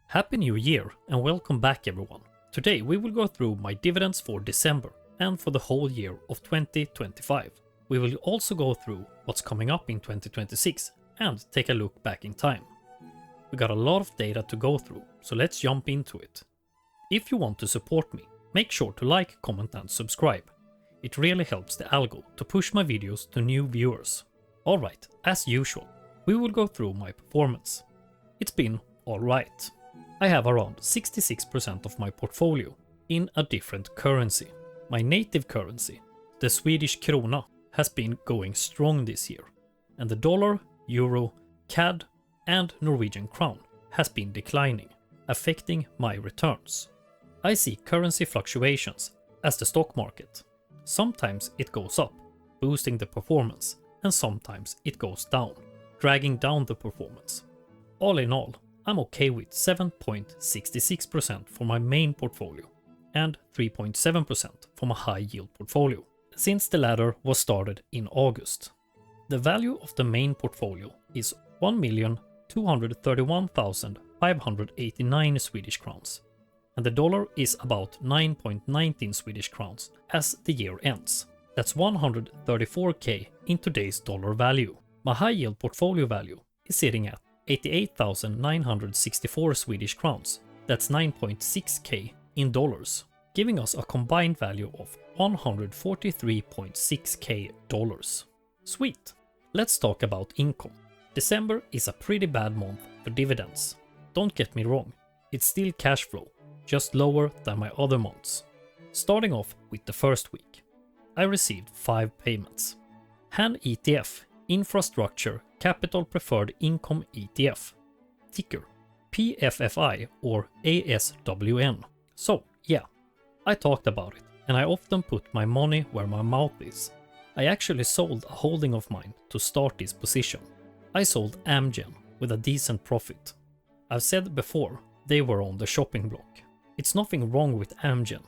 Happy New Year and welcome back everyone. Today we will go through my dividends for December and for the whole year of 2025. We will also go through what's coming up in 2026 and take a look back in time. We got a lot of data to go through, so let's jump into it. If you want to support me, make sure to like, comment and subscribe. It really helps the algo to push my videos to new viewers. Alright, as usual, we will go through my performance. It's been alright. I have around 66% of my portfolio in a different currency. My native currency, the Swedish krona, has been going strong this year, and the dollar, euro, CAD and Norwegian crown has been declining, affecting my returns. I see currency fluctuations as the stock market. Sometimes it goes up, boosting the performance, and sometimes it goes down, dragging down the performance. All in all, I'm okay with 7.66% for my main portfolio and 3.7% for my high yield portfolio, since the latter was started in August. The value of the main portfolio is 1,231,589 Swedish crowns, and the dollar is about 9.19 Swedish crowns as the year ends. That's 134k in today's dollar value. My high yield portfolio value is sitting at 88,964 Swedish crowns, that's 9.6k in dollars, giving us a combined value of 143.6k dollars. Sweet! Let's talk about income. December is a pretty bad month for dividends. Don't get me wrong, it's still cash flow, just lower than my other months. Starting off with the first week, I received 5 payments. Han ETF, Infrastructure Capital Preferred Income ETF, ticker PFFI or ASWN. So yeah, I talked about it and I often put my money where my mouth is. I actually sold a holding of mine to start this position. I sold Amgen with a decent profit. I've said before, they were on the shopping block. It's nothing wrong with Amgen,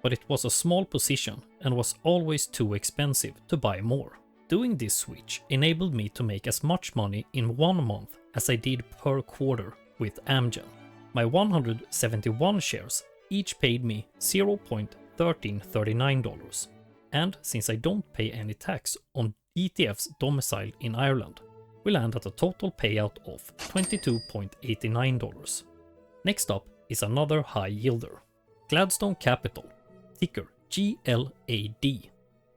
but it was a small position and was always too expensive to buy more. Doing this switch enabled me to make as much money in 1 month as I did per quarter with Amgen. My 171 shares each paid me $0.1339, and since I don't pay any tax on ETFs domiciled in Ireland, we land at a total payout of $22.89. Next up is another high yielder, Gladstone Capital, ticker GLAD.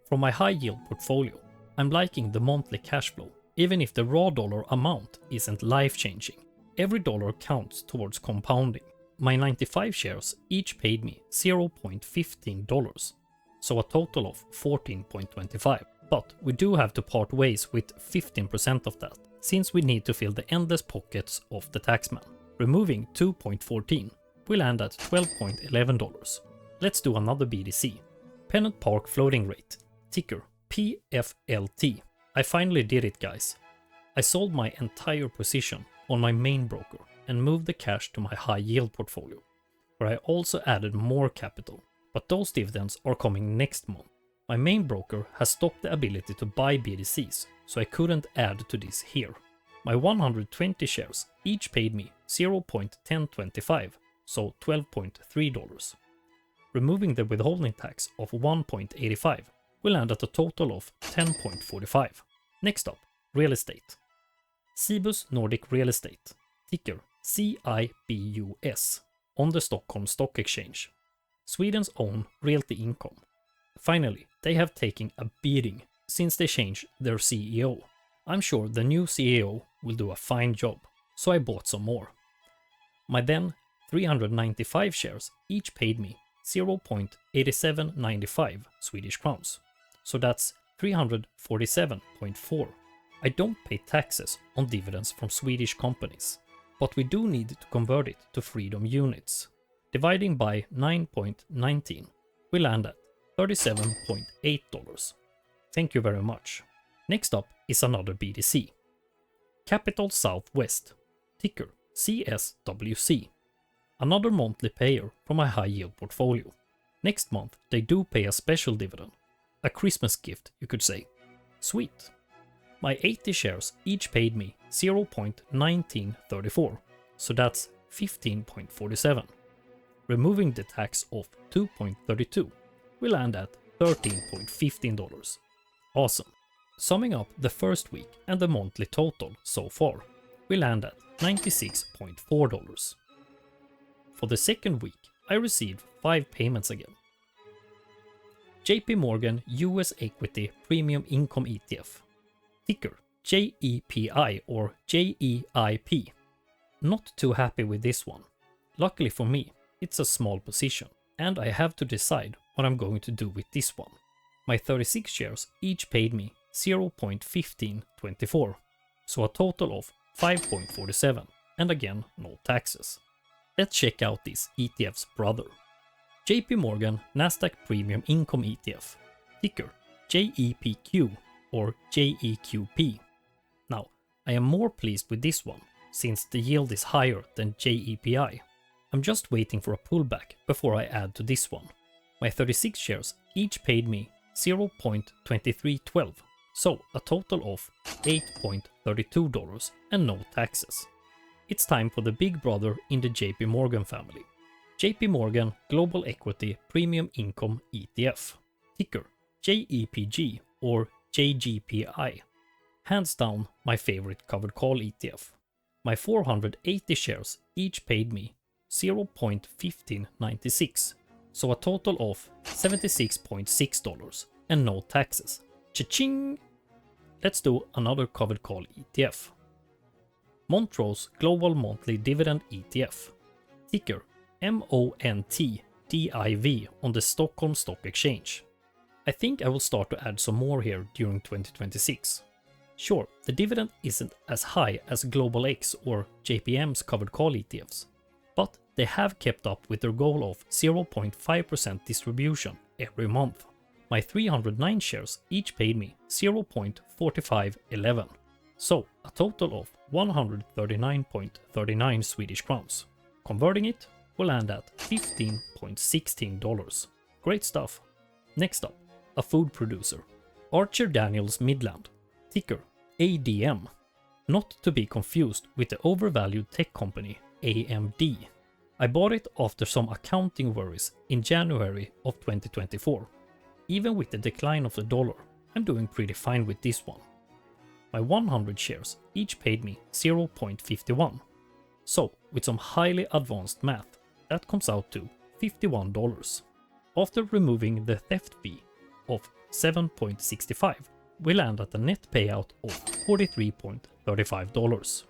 From my high yield portfolio, I'm liking the monthly cash flow, even if the raw dollar amount isn't life-changing. Every dollar counts towards compounding. My 95 shares each paid me $0.15, so a total of $14.25. But we do have to part ways with 15% of that, since we need to fill the endless pockets of the taxman. Removing 2.14, we land at $12.11. Let's do another BDC. Pennant Park Floating Rate, ticker PFLT. I finally did it, guys. I sold my entire position on my main broker and moved the cash to my high yield portfolio, where I also added more capital, but those dividends are coming next month. My main broker has stopped the ability to buy BDCs, so I couldn't add to this here. My 120 shares each paid me $0.1025, so $12.3. Removing the withholding tax of 1.85, we land at a total of 10.45. Next up, real estate. Cibus Nordic Real Estate, ticker CIBUS, on the Stockholm Stock Exchange. Sweden's own realty income. Finally, they have taken a beating since they changed their CEO. I'm sure the new CEO will do a fine job, so I bought some more. My then 395 shares each paid me 0.8795 Swedish crowns. So that's 347.4. I don't pay taxes on dividends from Swedish companies, but we do need to convert it to freedom units. Dividing by 9.19, we land at $37.8. Thank you very much. Next up is another BDC. Capital Southwest, ticker CSWC. Another monthly payer from my high yield portfolio. Next month they do pay a special dividend. A Christmas gift, you could say. Sweet. My 80 shares each paid me 0.1934, so that's 15.47. Removing the tax of 2.32, we land at $13.15. Awesome. Summing up the first week and the monthly total so far, we land at $96.4. For the second week, I received 5 payments again. JP Morgan US Equity Premium Income ETF, ticker JEPI or JEIP. Not too happy with this one. Luckily for me, it's a small position, and I have to decide what I'm going to do with this one. My 36 shares each paid me 0.1524, so a total of 5.47, and again no taxes. Let's check out this ETF's brother. JP Morgan Nasdaq Premium Income ETF, ticker JEPQ or JEQP. Now, I am more pleased with this one, since the yield is higher than JEPI. I'm just waiting for a pullback before I add to this one. My 36 shares each paid me 0.2312, so a total of $8.32 and no taxes. It's time for the big brother in the JP Morgan family. JP Morgan Global Equity Premium Income ETF, ticker JEPG or JGPI. Hands down my favorite covered call ETF. My 480 shares each paid me 0.1596, so a total of $76.6 and no taxes. Cha-ching! Let's do another covered call ETF. Montrose Global Monthly Dividend ETF, ticker MONTDIV on the Stockholm Stock Exchange. I think I will start to add some more here during 2026. Sure, the dividend isn't as high as Global X or JPM's covered call ETFs, but they have kept up with their goal of 0.5% distribution every month. My 309 shares each paid me 0.4511, so a total of 139.39 Swedish crowns. Converting it will land at $15.16. Great stuff. Next up, a food producer. Archer Daniels Midland, ticker ADM. Not to be confused with the overvalued tech company AMD. I bought it after some accounting worries in January of 2024. Even with the decline of the dollar, I'm doing pretty fine with this one. My 100 shares each paid me 0.51. So, with some highly advanced math, that comes out to $51. After removing the theft fee of $7.65, we land at a net payout of $43.35.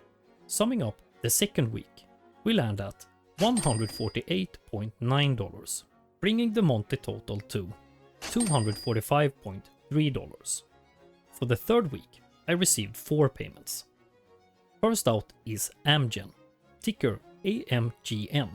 Summing up the second week, we land at $148.9, bringing the monthly total to $245.3. For the third week, I received 4 payments. First out is Amgen, ticker AMGN.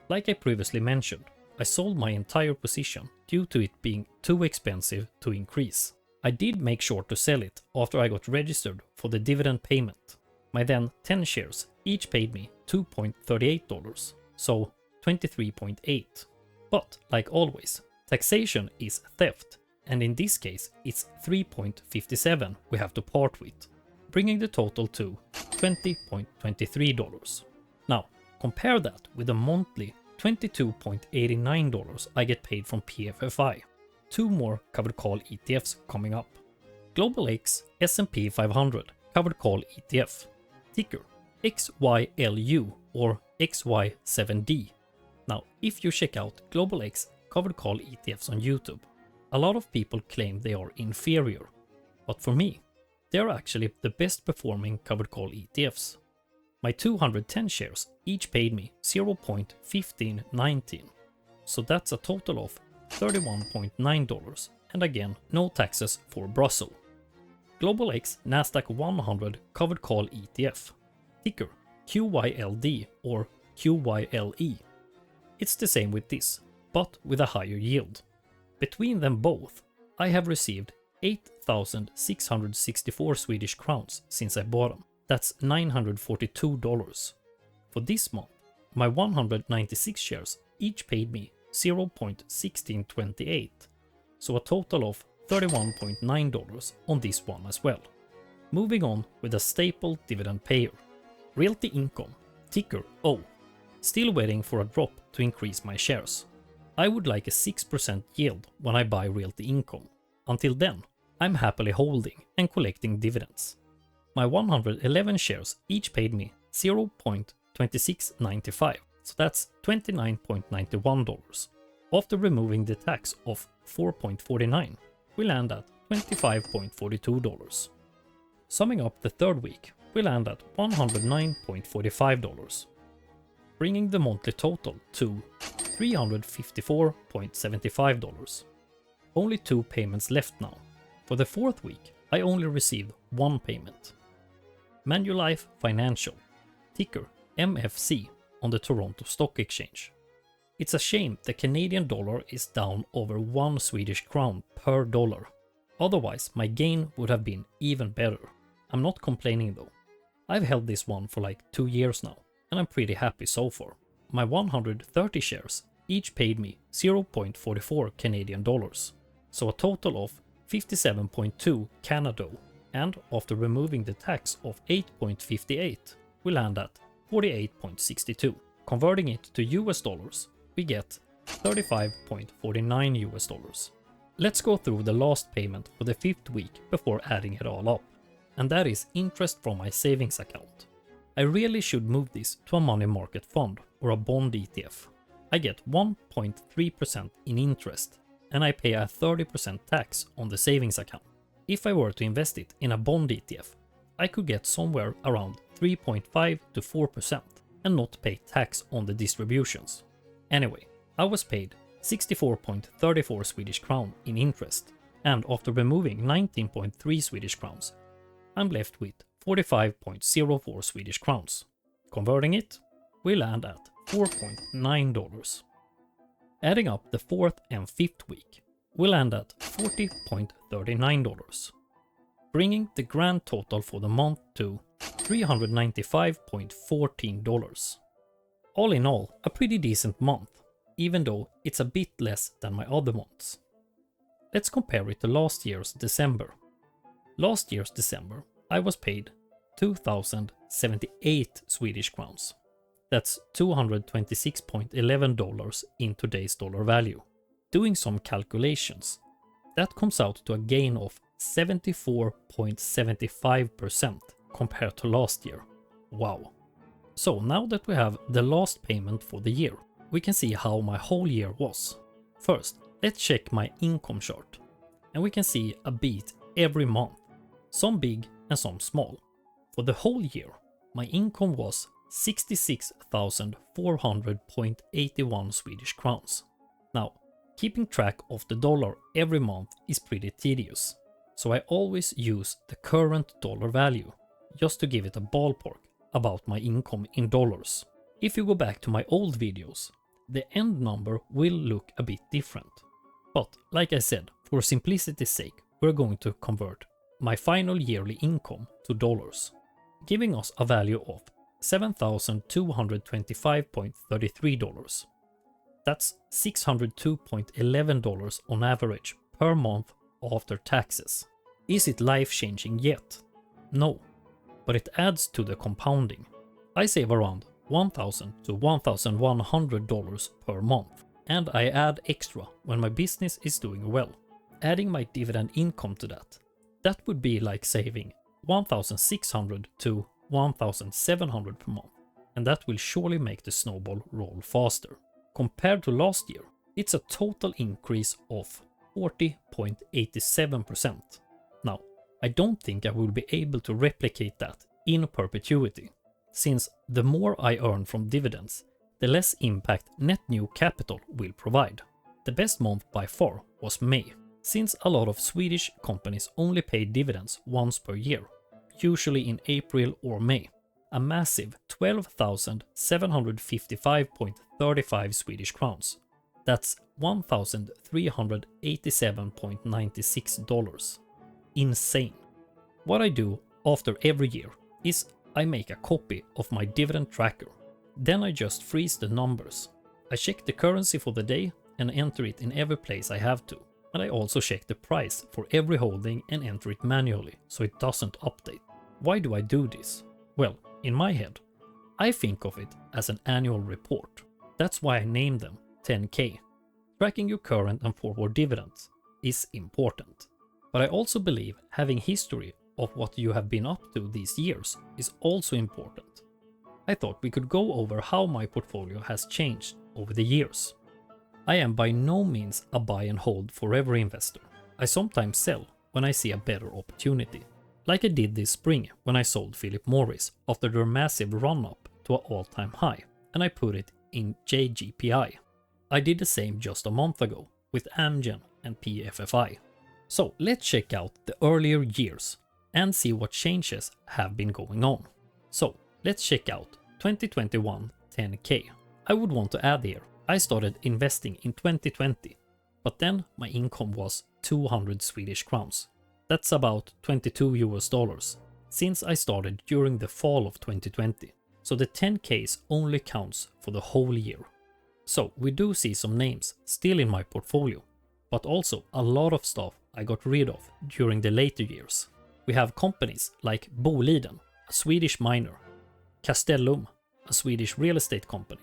Like I previously mentioned, I sold my entire position due to it being too expensive to increase. I did make sure to sell it after I got registered for the dividend payment. My then 10 shares each paid me $2.38, so $23.8. But like always, taxation is theft, and in this case it's $3.57 we have to part with, bringing the total to $20.23. Now, compare that with the monthly $22.89 I get paid from PFFI. 2 more covered call ETFs coming up. Global X S&P 500 covered call ETF, ticker XYLU or XY7D. Now, if you check out Global X covered call ETFs on YouTube, a lot of people claim they are inferior, but for me, they are actually the best performing covered call ETFs. My 210 shares each paid me $0.1519, so that's a total of $31.9 and again no taxes for Brussels. Global X Nasdaq 100 covered call ETF, ticker QYLD or QYLE. It's the same with this, but with a higher yield. Between them both, I have received 8,664 Swedish crowns since I bought them. That's $942. For this month, my 196 shares each paid me $0.1628, so a total of $31.9 on this one as well. Moving on with a staple dividend payer, Realty Income, ticker O. Still waiting for a drop to increase my shares. I would like a 6% yield when I buy Realty Income. Until then, I'm happily holding and collecting dividends. My 111 shares each paid me $0.2695, so that's $29.91. After removing the tax of $4.49, we land at $25.42. Summing up the third week, we land at $109.45, bringing the monthly total to $354.75. Only 2 payments left now. For the fourth week, I only received 1 payment. Manulife Financial, ticker MFC on the Toronto Stock Exchange. It's a shame the Canadian dollar is down over 1 Swedish crown per dollar. Otherwise, my gain would have been even better. I'm not complaining though. I've held this one for like 2 years now, and I'm pretty happy so far. My 130 shares each paid me 0.44 Canadian dollars, so a total of 57.2 Canada, and after removing the tax of 8.58, we land at 48.62. Converting it to US dollars, we get 35.49 US dollars. Let's go through the last payment for the 5th week before adding it all up, and that is interest from my savings account. I really should move this to a money market fund or a bond ETF. I get 1.3% in interest, and I pay a 30% tax on the savings account. If I were to invest it in a bond ETF, I could get somewhere around 3.5 to 4% and not pay tax on the distributions. Anyway, I was paid 64.34 Swedish crown in interest, and after removing 19.3 Swedish crowns, I'm left with 45.04 Swedish crowns. Converting it, we land at $4.9. Adding up the 4th and 5th week, we land at $40.39, bringing the grand total for the month to $395.14. All in all, a pretty decent month, even though it's a bit less than my other months. Let's compare it to last year's December. Last year's December, I was paid 2,078 Swedish crowns. That's $226.11 in today's dollar value. Doing some calculations, that comes out to a gain of 74.75% compared to last year. Wow. So now that we have the last payment for the year, we can see how my whole year was. First, let's check my income chart, and we can see a beat every month, some big and some small. For the whole year, my income was 66,400.81 Swedish crowns. Now, keeping track of the dollar every month is pretty tedious, so I always use the current dollar value, just to give it a ballpark about my income in dollars. If you go back to my old videos, the end number will look a bit different. But like I said, for simplicity's sake, we're going to convert my final yearly income to dollars, giving us a value of $7,225.33. That's $602.11 on average per month after taxes. Is it life-changing yet? No, but it adds to the compounding. I save around $1,000 to $1,100 per month, and I add extra when my business is doing well. Adding my dividend income to that would be like saving $1,600 to $1,700 per month, and that will surely make the snowball roll faster. Compared to last year, it's a total increase of 40.87%. Now, I don't think I will be able to replicate that in perpetuity, since the more I earn from dividends, the less impact net new capital will provide. The best month by far was May, since a lot of Swedish companies only pay dividends once per year, usually in April or May. A massive 12,755.35 Swedish crowns. That's $1,387.96. Insane. What I do after every year is I make a copy of my dividend tracker. Then I just freeze the numbers. I check the currency for the day and enter it in every place I have to. And I also check the price for every holding and enter it manually so it doesn't update. Why do I do this? Well, in my head, I think of it as an annual report. That's why I named them 10K. Tracking your current and forward dividends is important. But I also believe having history of what you have been up to these years is also important. I thought we could go over how my portfolio has changed over the years. I am by no means a buy and hold forever investor. I sometimes sell when I see a better opportunity. Like I did this spring when I sold Philip Morris after their massive run up to an all-time high, and I put it in JGPI. I did the same just a month ago with Amgen and PFFI. So let's check out the earlier years and see what changes have been going on. So let's check out 2021 10K. I would want to add here, I started investing in 2020, but then my income was 200 Swedish crowns. That's about $22 since I started during the fall of 2020. So the 10Ks only counts for the whole year. So we do see some names still in my portfolio, but also a lot of stuff I got rid of during the later years. We have companies like Boliden, a Swedish miner, Castellum, a Swedish real estate company,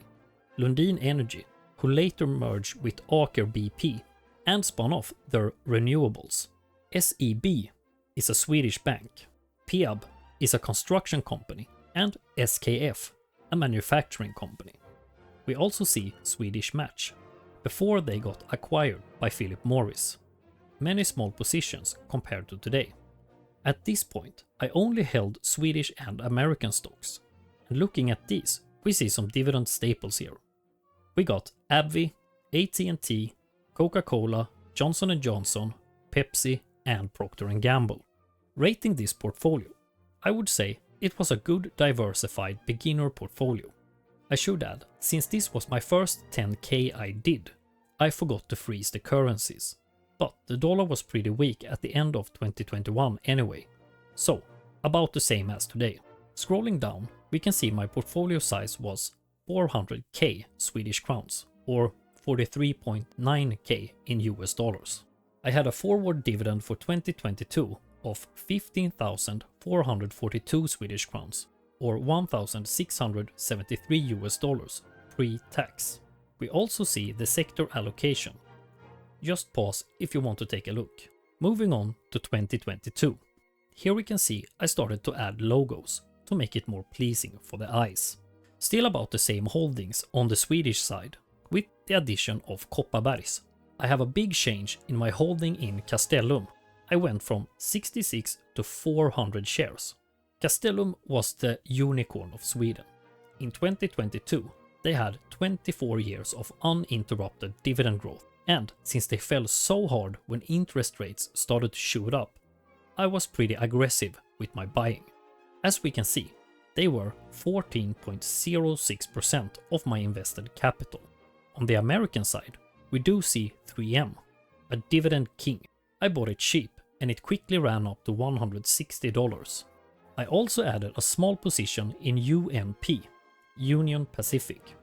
Lundin Energy, who later merged with Aker BP and spun off their renewables. SEB is a Swedish bank, Peab is a construction company, and SKF, a manufacturing company. We also see Swedish Match, before they got acquired by Philip Morris. Many small positions compared to today. At this point, I only held Swedish and American stocks, and looking at these, we see some dividend staples here. We got AbbVie, AT&T, Coca-Cola, Johnson & Johnson, Pepsi, and Procter & Gamble. Rating this portfolio, I would say it was a good diversified beginner portfolio. I should add, since this was my first 10K I did, I forgot to freeze the currencies. But the dollar was pretty weak at the end of 2021 anyway, so about the same as today. Scrolling down, we can see my portfolio size was 400k Swedish crowns, or 43.9k in US dollars. I had a forward dividend for 2022 of 15,442 Swedish crowns, or 1,673 US dollars pre-tax. We also see the sector allocation. Just pause if you want to take a look. Moving on to 2022. Here we can see I started to add logos to make it more pleasing for the eyes. Still about the same holdings on the Swedish side, with the addition of Kopparbergs. I have a big change in my holding in Castellum. I went from 66 to 400 shares. Castellum was the unicorn of Sweden. In 2022, they had 24 years of uninterrupted dividend growth, and since they fell so hard when interest rates started to shoot up, I was pretty aggressive with my buying. As we can see, they were 14.06% of my invested capital. On the American side, we do see 3M, a dividend king. I bought it cheap and it quickly ran up to $160. I also added a small position in UNP, Union Pacific,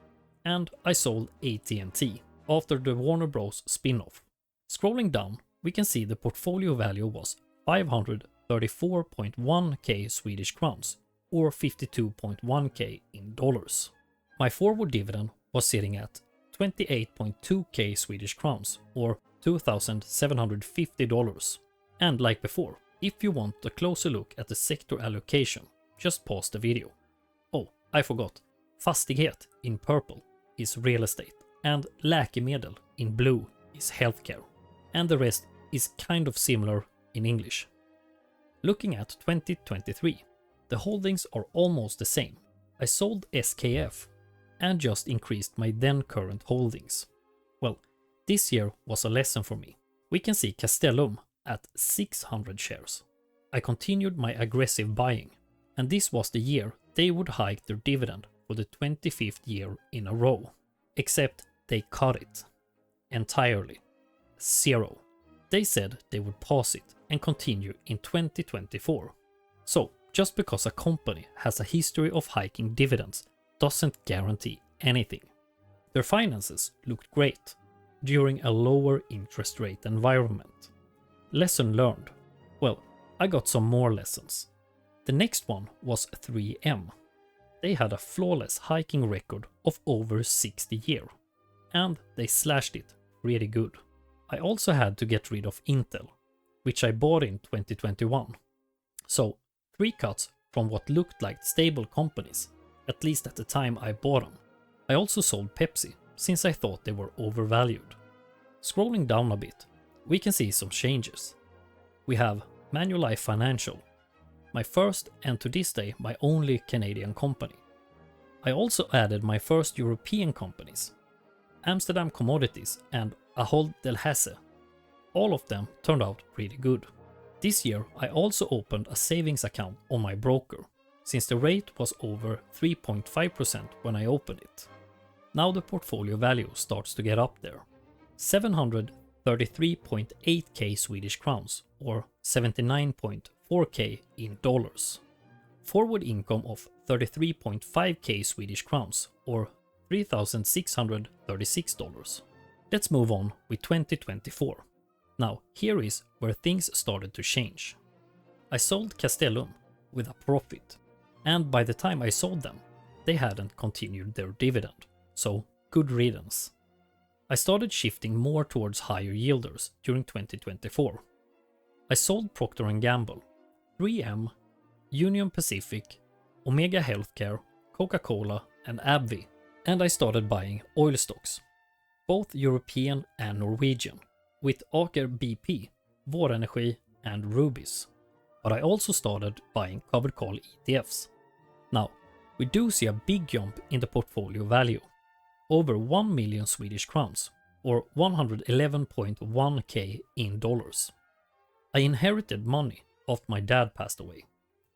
and I sold AT&T after the Warner Bros. Spin-off. Scrolling down, we can see the portfolio value was 534.1k Swedish crowns, or 52.1k in dollars. My forward dividend was sitting at 28.2k Swedish crowns, or $2,750. And like before, if you want a closer look at the sector allocation, just pause the video. Oh, I forgot. Fastighet in purple is real estate, and läkemedel in blue is healthcare. And the rest is kind of similar in English. Looking at 2023, the holdings are almost the same. I sold SKF and just increased my then current holdings. Well, this year was a lesson for me. We can see Castellum at 600 shares. I continued my aggressive buying, and this was the year they would hike their dividend for the 25th year in a row. Except they cut it. Entirely. 0. They said they would pause it and continue in 2024. So, just because a company has a history of hiking dividends doesn't guarantee anything. Their finances looked great during a lower interest rate environment. Lesson learned. Well, I got some more lessons. The next one was 3M. They had a flawless hiking record of over 60 years, and they slashed it really good. I also had to get rid of Intel, which I bought in 2021. So 3 cuts from what looked like stable companies, at least at the time I bought them. I also sold Pepsi, since I thought they were overvalued. Scrolling down a bit, we can see some changes. We have Manulife Financial, my first and to this day my only Canadian company. I also added my first European companies, Amsterdam Commodities and Ahold Delhaize. All of them turned out pretty good. This year I also opened a savings account on my broker, since the rate was over 3.5% when I opened it. Now the portfolio value starts to get up there. 733.8k Swedish crowns or 79.4k in dollars. Forward income of 33.5k Swedish crowns or $3,636. Let's move on with 2024. Now here is where things started to change. I sold Castellum with a profit, and by the time I sold them, they hadn't continued their dividend, so good riddance. I started shifting more towards higher yielders during 2024. I sold Procter & Gamble, 3M, Union Pacific, Omega Healthcare, Coca-Cola and AbbVie, and I started buying oil stocks, both European and Norwegian, with Aker BP, Vår Energi and Rubis. But I also started buying covered call ETFs. Now, we do see a big jump in the portfolio value, over 1 million Swedish crowns, or 111.1k in dollars. I inherited money after my dad passed away,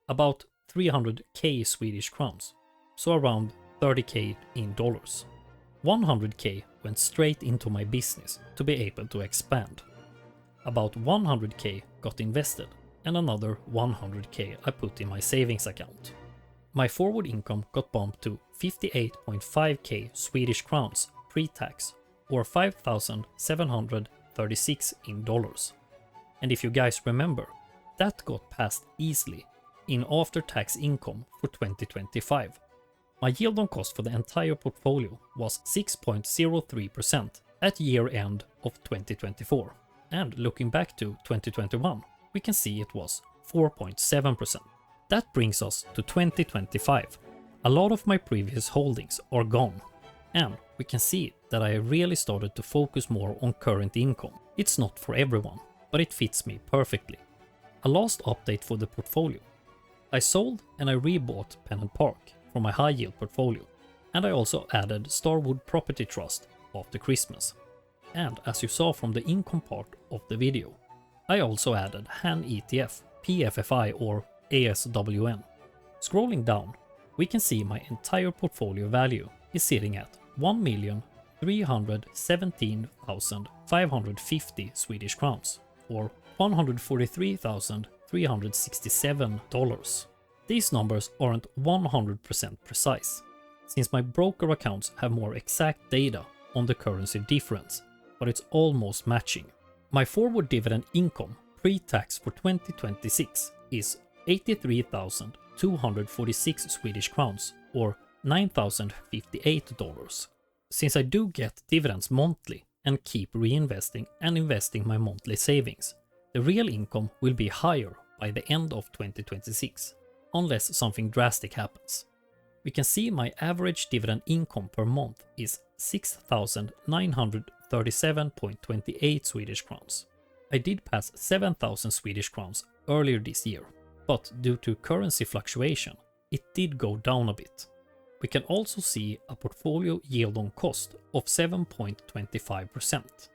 about 300k Swedish crowns, so around 30k in dollars. 100k went straight into my business to be able to expand. About 100k got invested and another 100k I put in my savings account. My forward income got bumped to 58.5k Swedish crowns pre-tax or 5,736 in dollars. And if you guys remember, that got passed easily in after-tax income for 2025. My yield on cost for the entire portfolio was 6.03% at year end of 2024. And looking back to 2021, we can see it was 4.7%. That brings us to 2025. A lot of my previous holdings are gone, and we can see that I really started to focus more on current income. It's not for everyone, but it fits me perfectly. A last update for the portfolio. I sold and I rebought Pennant Park from my high yield portfolio, and I also added Starwood Property Trust after Christmas. And as you saw from the income part of the video, I also added Han ETF, PFFI or ASWN. Scrolling down, we can see my entire portfolio value is sitting at 1,317,550 Swedish crowns or $143,367. These numbers aren't 100% precise, since my broker accounts have more exact data on the currency difference, but it's almost matching. My forward dividend income pre-tax for 2026 is 83,246 Swedish crowns or $9,058. Since I do get dividends monthly and keep reinvesting and investing my monthly savings, the real income will be higher by the end of 2026, unless something drastic happens. We can see my average dividend income per month is 6,937.28 Swedish crowns. I did pass 7,000 Swedish crowns earlier this year, but due to currency fluctuation, it did go down a bit. We can also see a portfolio yield on cost of 7.25%.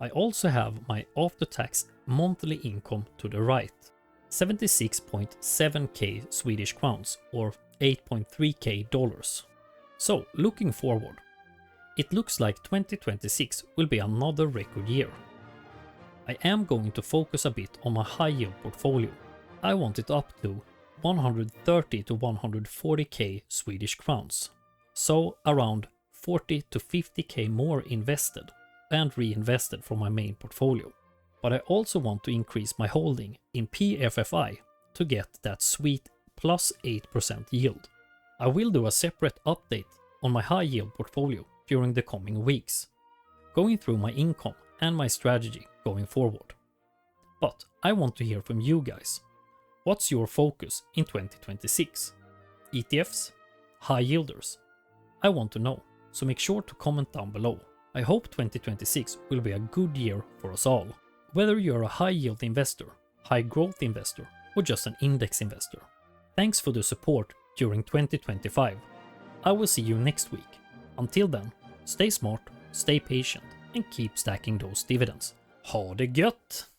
I also have my after-tax monthly income to the right, 76.7k Swedish crowns or 8.3k dollars. So looking forward, it looks like 2026 will be another record year. I am going to focus a bit on my high yield portfolio. I want it up to 130 to 140k Swedish crowns, so around 40 to 50k more invested and reinvested from my main portfolio. But I also want to increase my holding in PFFI to get that sweet plus 8% yield. I will do a separate update on my high yield portfolio during the coming weeks, going through my income and my strategy going forward. But I want to hear from you guys. What's your focus in 2026? ETFs? High yielders? I want to know, so make sure to comment down below. I hope 2026 will be a good year for us all. Whether you're a high yield investor, high growth investor, or just an index investor. Thanks for the support during 2025. I will see you next week. Until then, stay smart, stay patient, and keep stacking those dividends. Ha det gött!